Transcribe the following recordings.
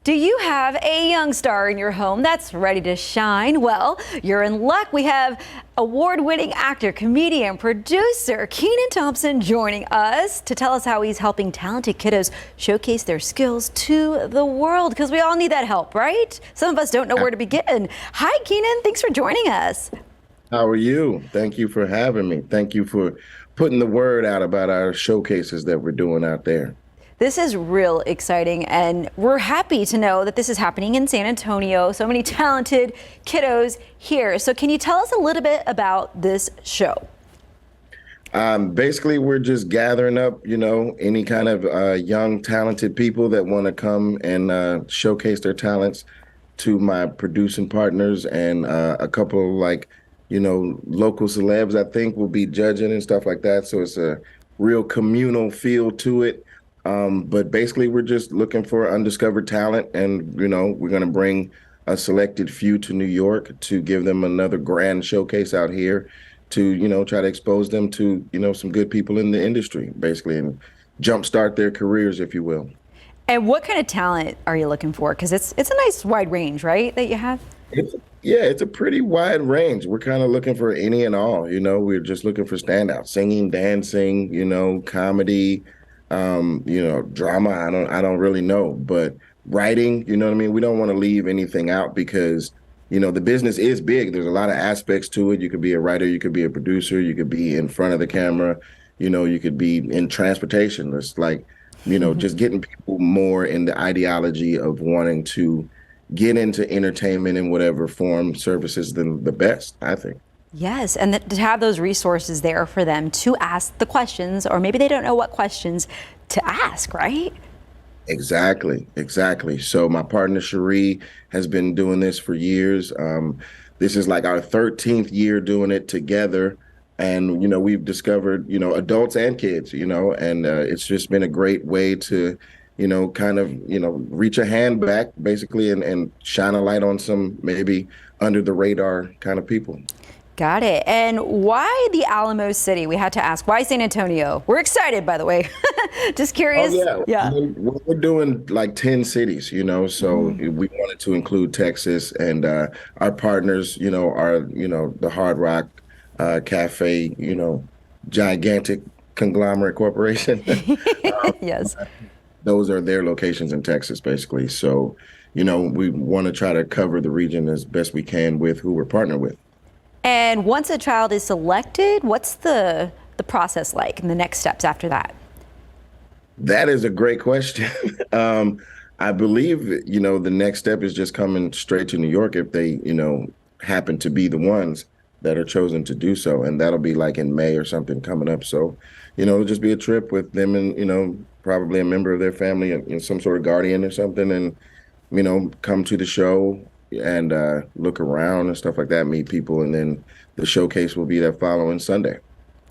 Do you have a young star in your home that's ready to shine? Well, you're in luck. We have award-winning actor, comedian, producer Kenan Thompson joining us to tell us how he's helping talented kiddos showcase their skills to the world, because we all need that help, right? Some of us don't know where to begin. Hi, Kenan. Thanks for joining us. How are you? Thank you for having me. Thank you for putting the word out about our showcases that we're doing out there. This is real exciting, and we're happy to know that this is happening in San Antonio. So many talented kiddos here. So can you tell us a little bit about this show? Basically, we're just gathering up, any kind of young, talented people that want to come and showcase their talents to my producing partners, and a couple local celebs, I think, will be judging and stuff like that. So it's a real communal feel to it. But basically, we're just looking for undiscovered talent, and, we're going to bring a selected few to New York to give them another grand showcase out here to, try to expose them to, some good people in the industry, basically, and jumpstart their careers, if you will. And what kind of talent are you looking for? Because it's a nice wide range, right, that you have? It's a pretty wide range. We're kind of looking for any and all, we're just looking for standouts, singing, dancing, comedy, drama. I don't really know, but writing, what I mean? We don't want to leave anything out because, the business is big. There's a lot of aspects to it. You could be a writer, you could be a producer, you could be in front of the camera, you could be in transportation. It's like, just getting people more in the ideology of wanting to get into entertainment in whatever form services them the best, I think. Yes, and to have those resources there for them to ask the questions, or maybe they don't know what questions to ask, right? Exactly. So my partner Cherie has been doing this for years. This is like our 13th year doing it together. And, we've discovered, adults and kids, and it's just been a great way to, reach a hand back basically and shine a light on some maybe under the radar kind of people. Got it. And why the Alamo City? We had to ask, why San Antonio? We're excited, by the way. Just curious. Oh, yeah. I mean, we're doing like 10 cities, so we wanted to include Texas, and our partners, are, the Hard Rock Cafe, gigantic conglomerate corporation. Yes. Those are their locations in Texas, basically. So, we want to try to cover the region as best we can with who we're partnered with. And once a child is selected, what's the process like and the next steps after that? That is a great question. I believe, the next step is just coming straight to New York if they, happen to be the ones that are chosen to do so. And that'll be like in May or something coming up. So, it'll just be a trip with them and, probably a member of their family and some sort of guardian or something, and, come to the show and look around and stuff like that, meet people, and then the showcase will be that following Sunday.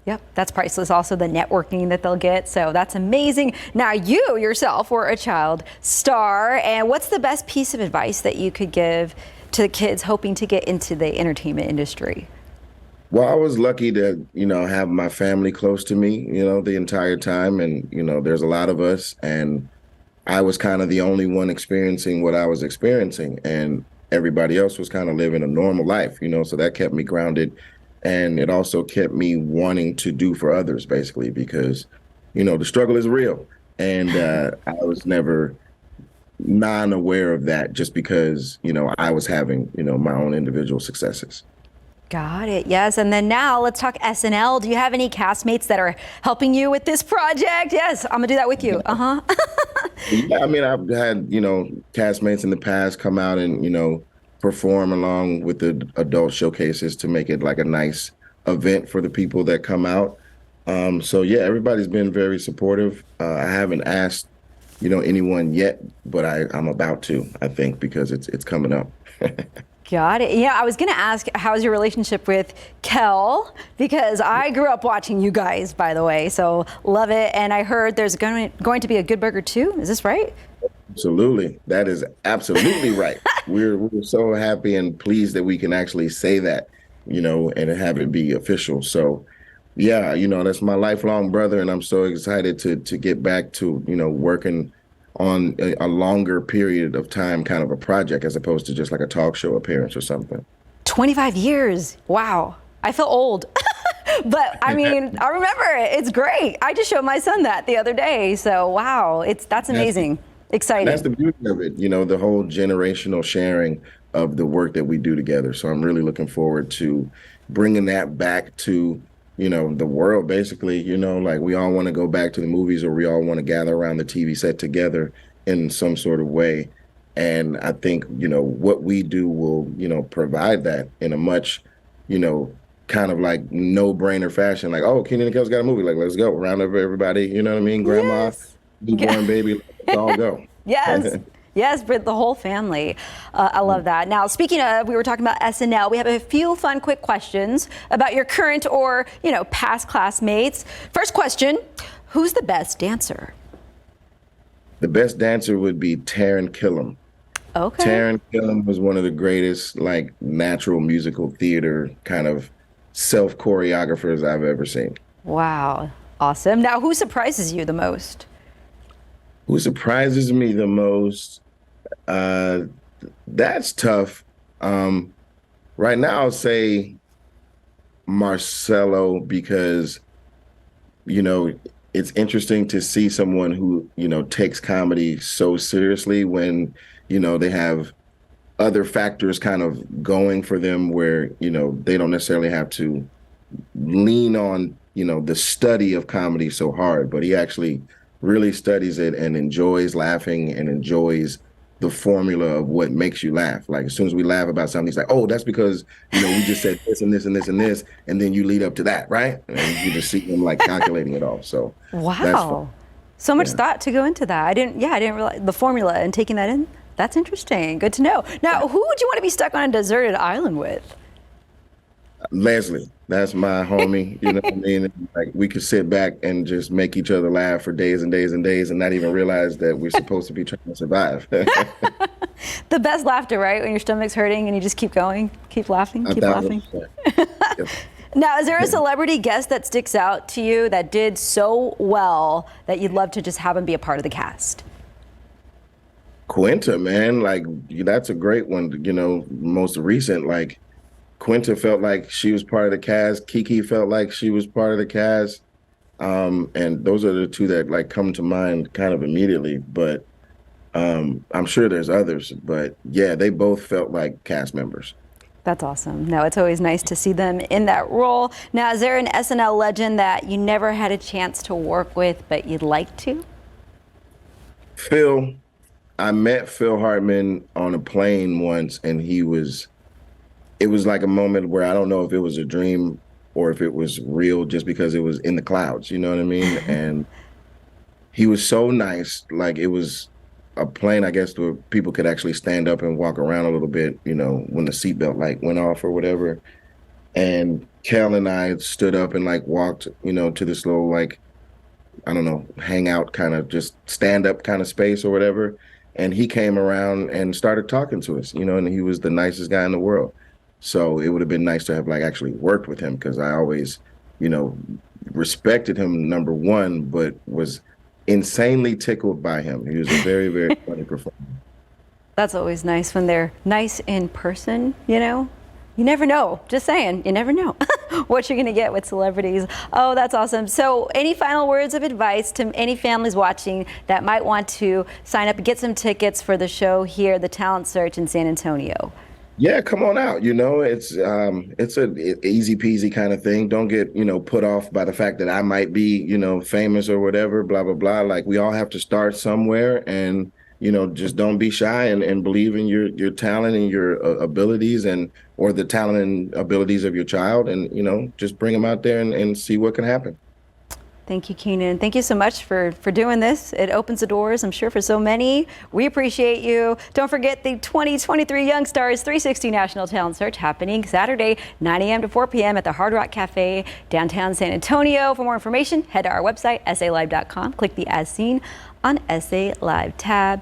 Yep, that's priceless. Also the networking that they'll get. So that's amazing. Now you yourself were a child star, and what's the best piece of advice that you could give to the kids hoping to get into the entertainment industry? Well, I was lucky to, have my family close to me, the entire time. And, there's a lot of us, and I was kind of the only one experiencing what I was experiencing. And everybody else was kind of living a normal life, so that kept me grounded. And it also kept me wanting to do for others, basically, because, the struggle is real. And I was never non-aware of that just because, I was having, my own individual successes. Got it. Yes. And then now let's talk SNL. Do you have any castmates that are helping you with this project? Yes, I'm gonna do that with you. Yeah, I mean, I've had, castmates in the past come out and, perform along with the adult showcases to make it like a nice event for the people that come out. So yeah, everybody's been very supportive. I haven't asked, anyone yet, but I'm about to, I think, because it's coming up. Got it. Yeah, I was going to ask, how's your relationship with Kel? Because I grew up watching you guys, by the way, so love it. And I heard there's going to be a Good Burger too. Is this right? Absolutely. That is absolutely right. We're so happy and pleased that we can actually say that, and have it be official. So, yeah, that's my lifelong brother, and I'm so excited to get back to, working on a longer period of time, kind of a project, as opposed to just like a talk show appearance or something. 25 years. Wow. I feel old. But I mean, I remember it. It's great. I just showed my son that the other day. So wow, that's amazing. Exciting. That's the beauty of it, the whole generational sharing of the work that we do together. So I'm really looking forward to bringing that back to, the world, basically. Like we all want to go back to the movies, or we all want to gather around the TV set together in some sort of way. And I think, what we do will, provide that in a much, kind of like no-brainer fashion. Like, oh, Kenan and Kel's got a movie. Like, let's go. Round up everybody. You know what I mean? Grandma, Yes. newborn baby, let's all go. Yes. Yes, for the whole family. I love that. Now, speaking of, we were talking about SNL. We have a few fun, quick questions about your current or, past classmates. First question, who's the best dancer? The best dancer would be Taran Killam. Okay. Taran Killam was one of the greatest, like, natural musical theater kind of self-choreographers I've ever seen. Wow. Awesome. Now, who surprises you the most? Who surprises me the most? That's tough. Right now, I'll say Marcelo, because, it's interesting to see someone who, takes comedy so seriously when, they have other factors kind of going for them where, they don't necessarily have to lean on, the study of comedy so hard, but he actually really studies it and enjoys laughing and enjoys the formula of what makes you laugh. Like as soon as we laugh about something, he's like, oh, that's because, we just said this and this and this and this, and then you lead up to that, right? And you just see him like calculating it all. So wow. So much thought to go into that. I didn't realize the formula and taking that in. That's interesting. Good to know. Now, who would you want to be stuck on a deserted island with? Leslie, that's my homie. You know what I mean? Like we could sit back and just make each other laugh for days and days and days and not even realize that we're supposed to be trying to survive. The best laughter, right? When your stomach's hurting and you just keep going, keep laughing, keep laughing. Yep. Now, is there a celebrity guest that sticks out to you that did so well that you'd love to just have him be a part of the cast? Quinta, man, like that's a great one. Most recent, like Quinta felt like she was part of the cast. Kiki felt like she was part of the cast. And those are the two that like come to mind kind of immediately. But I'm sure there's others. But yeah, they both felt like cast members. That's awesome. No, it's always nice to see them in that role. Now, is there an SNL legend that you never had a chance to work with, but you'd like to? Phil. I met Phil Hartman on a plane once, and it was like a moment where I don't know if it was a dream or if it was real, just because it was in the clouds, you know what I mean? And he was so nice. Like it was a plane, I guess, where people could actually stand up and walk around a little bit, when the seatbelt light went off or whatever. And Kel and I stood up and like walked, to this little like, I don't know, hangout kind of just stand up kind of space or whatever. And he came around and started talking to us, and he was the nicest guy in the world. So it would have been nice to have like actually worked with him, because I always, respected him, number one, but was insanely tickled by him. He was a very, very funny performer. That's always nice when they're nice in person, You never know. Just saying, you never know what you're going to get with celebrities. Oh, that's awesome. So any final words of advice to any families watching that might want to sign up and get some tickets for the show here, the Talent Search in San Antonio? Yeah, come on out. It's an easy peasy kind of thing. Don't get, put off by the fact that I might be, famous or whatever, blah, blah, blah. Like we all have to start somewhere, and just don't be shy and believe in your talent and your abilities or the talent and abilities of your child, and, just bring them out there and see what can happen. Thank you, Kenan. Thank you so much for doing this. It opens the doors, I'm sure, for so many. We appreciate you. Don't forget the 2023 Young Stars 360 National Talent Search happening Saturday, 9 a.m. to 4 p.m. at the Hard Rock Cafe, downtown San Antonio. For more information, head to our website, salive.com. Click the As Seen on SA Live tab.